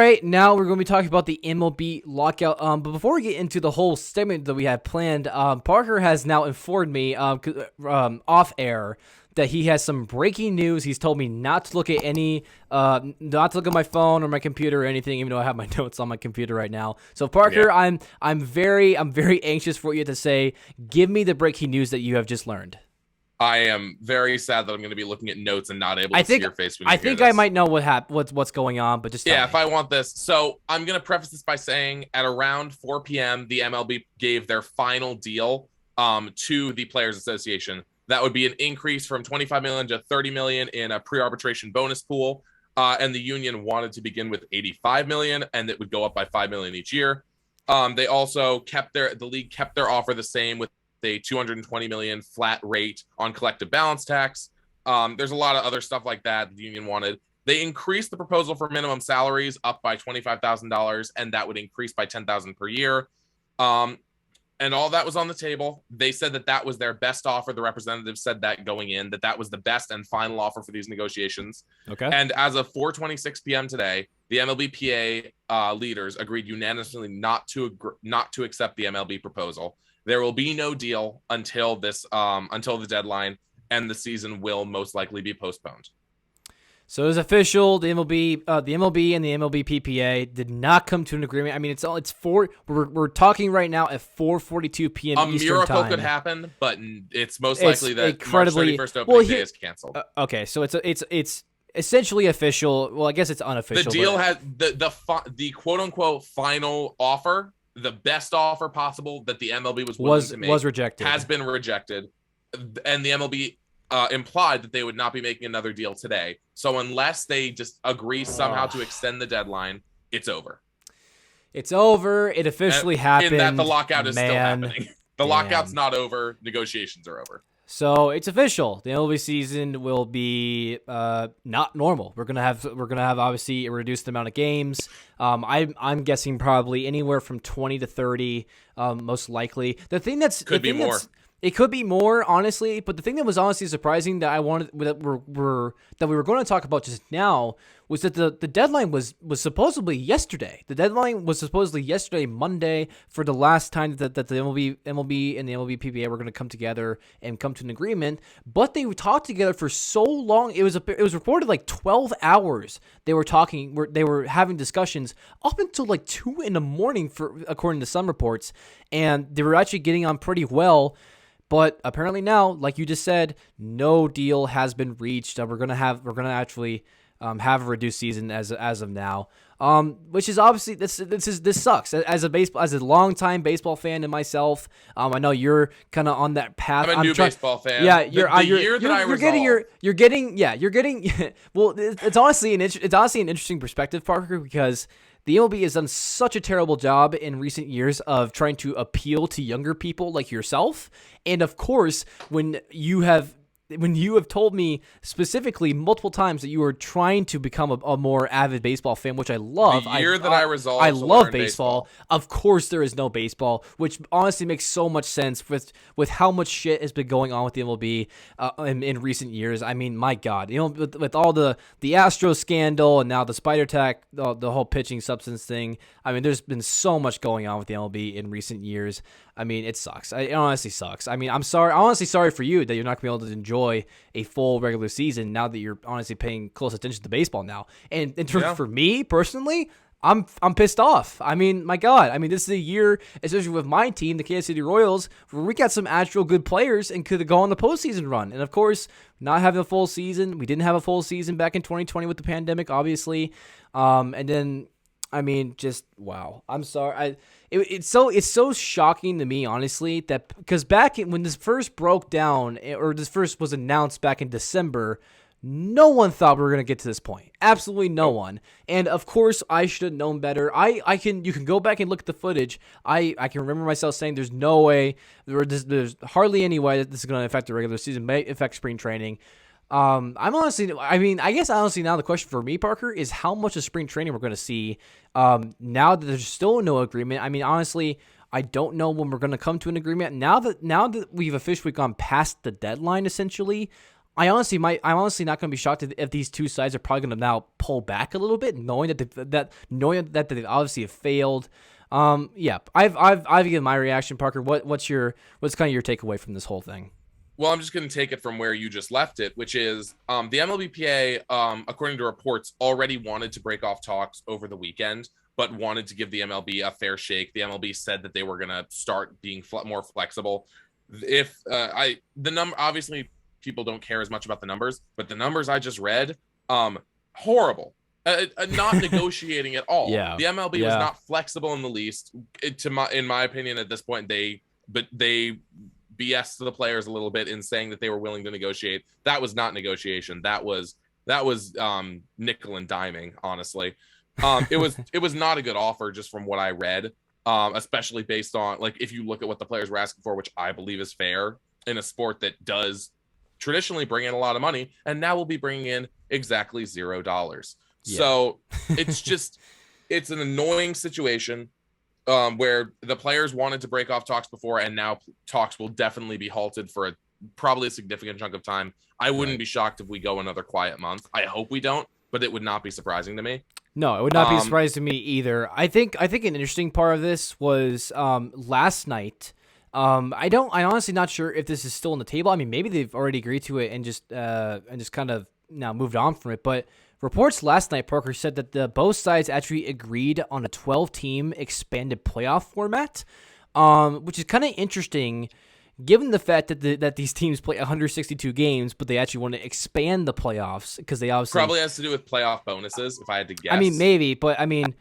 right, now we're going to be talking about the MLB lockout. But before we get into the whole segment that we had planned, Parker has now informed me off air that he has some breaking news. He's told me not to look at not to look at my phone or my computer or anything, even though I have my notes on my computer right now. So Parker, yeah. I'm very anxious for what you have to say. Give me the breaking news that you have just learned. I am very sad that I'm going to be looking at notes and not able to see your face when you hear this. I might know what's going on, but just tell me. If I want this. So I'm going to preface this by saying at around 4 p.m., the MLB gave their final deal to the Players Association. That would be an increase from $25 million to $30 million in a pre-arbitration bonus pool. And the union wanted to begin with $85 million, and it would go up by $5 million each year. They also the league kept their offer the same with a $220 million flat rate on collective balance tax. There's a lot of other stuff like that the union wanted. They increased the proposal for minimum salaries up by $25,000, and that would increase by $10,000 per year. And all that was on the table. They said that was their best offer. The representatives said that going in, that was the best and final offer for these negotiations. Okay. And as of 4:26 p.m. today, the MLBPA leaders agreed unanimously not to accept the MLB proposal. There will be no deal until the deadline, and the season will most likely be postponed. So it's official. The MLB and the MLB PPA did not come to an agreement. I mean, we're talking right now at 4:42 p.m. Eastern time. A miracle could happen, but it's most likely that incredibly, March 31st opening day is canceled. Okay, so it's essentially official. Well, I guess it's unofficial. The deal has the quote unquote final offer. The best offer possible that the MLB was willing to make was rejected. Has been rejected, and the MLB implied that they would not be making another deal today. So unless they just agree somehow to extend the deadline, it's over. It's over. It officially happened. In that the lockout is still happening. The lockout's not over. Negotiations are over. So it's official. The MLB season will be not normal. We're gonna have obviously a reduced amount of games. I'm guessing probably anywhere from 20 to 30, most likely. It could be more, honestly. But the thing that was honestly surprising that we were going to talk about just now was that the deadline was supposedly yesterday. The deadline was supposedly yesterday, Monday, for the last time that the MLB and the MLB PPA were going to come together and come to an agreement. But they talked together for so long. It was reported like 12 hours they were talking. They were having discussions up until like 2 a.m. according to some reports, and they were actually getting on pretty well. But apparently now, like you just said, no deal has been reached. We're gonna actually have a reduced season as of now, which is obviously this sucks. As a longtime baseball fan and myself, I know you're kind of on that path. I'm a new baseball fan. Yeah, you're getting. Well, it's honestly an interesting perspective, Parker, because the MLB has done such a terrible job in recent years of trying to appeal to younger people like yourself. And of course, when you have told me specifically multiple times that you are trying to become a more avid baseball fan, which I love. I love baseball. Of course, there is no baseball, which honestly makes so much sense with how much shit has been going on with the MLB in recent years. I mean, my God, with all the Astros scandal and now the Spider Tack, the whole pitching substance thing. I mean, there's been so much going on with the MLB in recent years. I mean, it sucks. It honestly sucks. I mean, I'm honestly sorry for you that you're not going to be able to enjoy a full regular season now that you're honestly paying close attention to baseball now. And in terms for me personally, I'm pissed off. I mean, my God. I mean, this is a year, especially with my team, the Kansas City Royals, where we got some actual good players and could go on the postseason run. And of course, not having a full season. We didn't have a full season back in 2020 with the pandemic, obviously. And then, I mean, just wow. I'm sorry. It's so shocking to me, honestly, that because when this first broke down, or this first was announced back in December, no one thought we were going to get to this point. Absolutely no one. And of course, I should have known better. You can go back and look at the footage. I can remember myself saying there's no way, there's hardly any way that this is going to affect the regular season, may affect spring training. I guess honestly now the question for me, Parker, is how much of spring training we're going to see now that there's still no agreement. I mean, honestly, I don't know when we're going to come to an agreement. Now that we've officially gone past the deadline, essentially, I'm honestly not going to be shocked if these two sides are probably going to now pull back a little bit, knowing that they obviously have failed. Yeah, I've given my reaction, Parker. What's kind of your takeaway from this whole thing? Well, I'm just going to take it from where you just left it, which is the MLBPA, according to reports, already wanted to break off talks over the weekend, but wanted to give the MLB a fair shake. The MLB said that they were going to start being more flexible. If obviously people don't care as much about the numbers, but the numbers I just read, horrible. Not negotiating at all. Yeah. The MLB was not flexible in the least. In my opinion, at this point, they BS to the players a little bit in saying that they were willing to negotiate. That was not negotiation. That was nickel and diming, honestly. It was not a good offer just from what I read, especially based on, like, if you look at what the players were asking for, which I believe is fair in a sport that does traditionally bring in a lot of money, and now we'll be bringing in exactly $0. Yeah. So it's an annoying situation. Where the players wanted to break off talks before, and now talks will definitely be halted for probably a significant chunk of time. I wouldn't be shocked if we go another quiet month. I hope we don't, but it would not be surprising to me. No, it would not be surprising to me either. I think an interesting part of this was last night. I'm honestly not sure if this is still on the table. I mean, maybe they've already agreed to it and just kind of now moved on from it, but reports last night, Parker, said that both sides actually agreed on a 12-team expanded playoff format, which is kind of interesting given the fact that these teams play 162 games, but they actually want to expand the playoffs because they obviously... Probably has to do with playoff bonuses, if I had to guess. I mean, maybe, but I mean,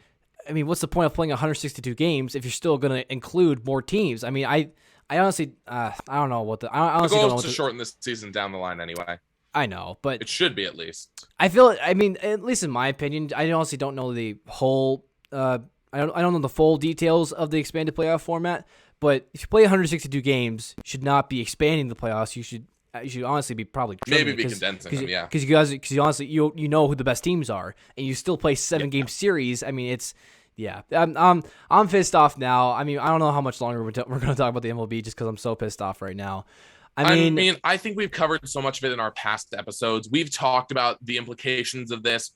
what's the point of playing 162 games if you're still going to include more teams? I mean, I honestly, I don't know what I honestly the don't goal know is to shorten this season down the line anyway. I know, but it should be at least. I mean, at least in my opinion, I honestly don't know the whole. I don't know the full details of the expanded playoff format. But if you play 162 games, you should not be expanding the playoffs. You should honestly be probably maybe be condensing them. Yeah, because you honestly you know who the best teams are, and you still play 7-game series. I mean, it's. Yeah, I'm pissed off now. I mean, I don't know how much longer we're going to talk about the MLB just because I'm so pissed off right now. I mean, I think we've covered so much of it in our past episodes. We've talked about the implications of this.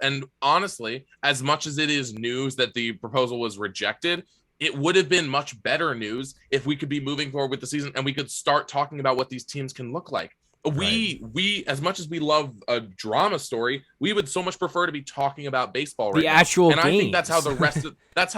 And honestly, as much as it is news that the proposal was rejected, it would have been much better news if we could be moving forward with the season and we could start talking about what these teams can look like. Right. We as much as we love a drama story, we would so much prefer to be talking about baseball right now. Actual and games. I think that's how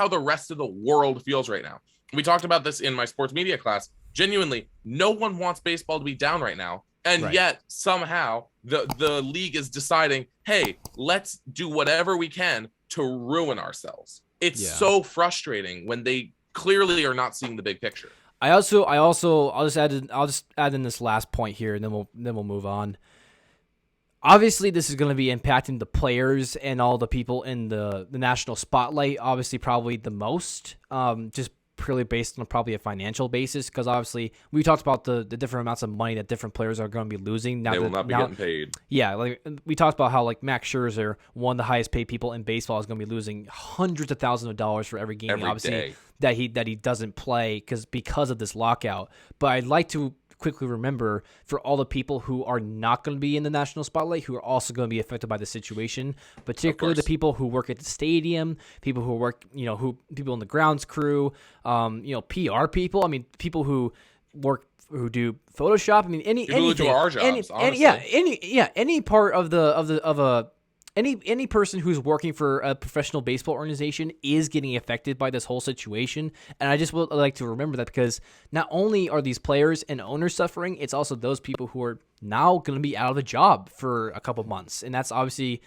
the rest of the world feels right now. We talked about this in my sports media class. Genuinely, no one wants baseball to be down right now. And yet somehow the league is deciding, hey, let's do whatever we can to ruin ourselves. It's so frustrating when they clearly are not seeing the big picture. I'll just add in this last point here, and then we'll move on. Obviously, this is going to be impacting the players and all the people in the national spotlight. Obviously, probably the most, just purely based on probably a financial basis, because obviously we talked about the different amounts of money that different players are going to be losing. Now they will not be getting paid. Yeah, like we talked about how like Max Scherzer, one of the highest paid people in baseball, is going to be losing hundreds of thousands of dollars for every game, obviously that he doesn't play because of this lockout. But I'd like to quickly remember for all the people who are not going to be in the national spotlight, who are also going to be affected by the situation, particularly the people who work at the stadium, people who work, people in the grounds crew, PR people. I mean, people who do Photoshop. I mean, any do our jobs, any part of any person who's working for a professional baseball organization is getting affected by this whole situation. And I just would like to remember that, because not only are these players and owners suffering, it's also those people who are now going to be out of a job for a couple months. And that's obviously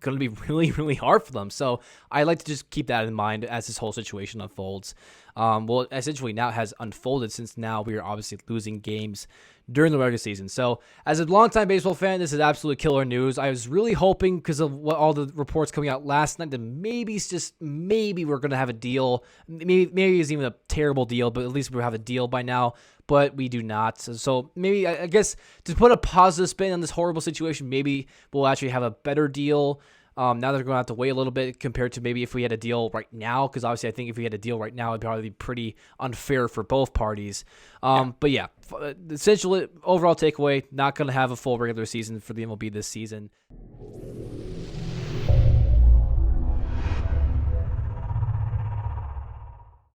going to be really, really hard for them. So I like to just keep that in mind as this whole situation unfolds. Well, essentially now it has unfolded, since now we are obviously losing games during the regular season. So as a longtime baseball fan, this is absolutely killer news. I was really hoping, because of what all the reports coming out last night, that maybe we're going to have a deal. Maybe it's even a terrible deal, but at least we'll have a deal by now. But we do not. So maybe, I guess, to put a positive spin on this horrible situation, maybe we'll actually have a better deal Now they're going to have to wait a little bit compared to maybe if we had a deal right now, because obviously I think if we had a deal right now, it'd probably be pretty unfair for both parties. But yeah, essentially, overall takeaway, not going to have a full regular season for the MLB this season.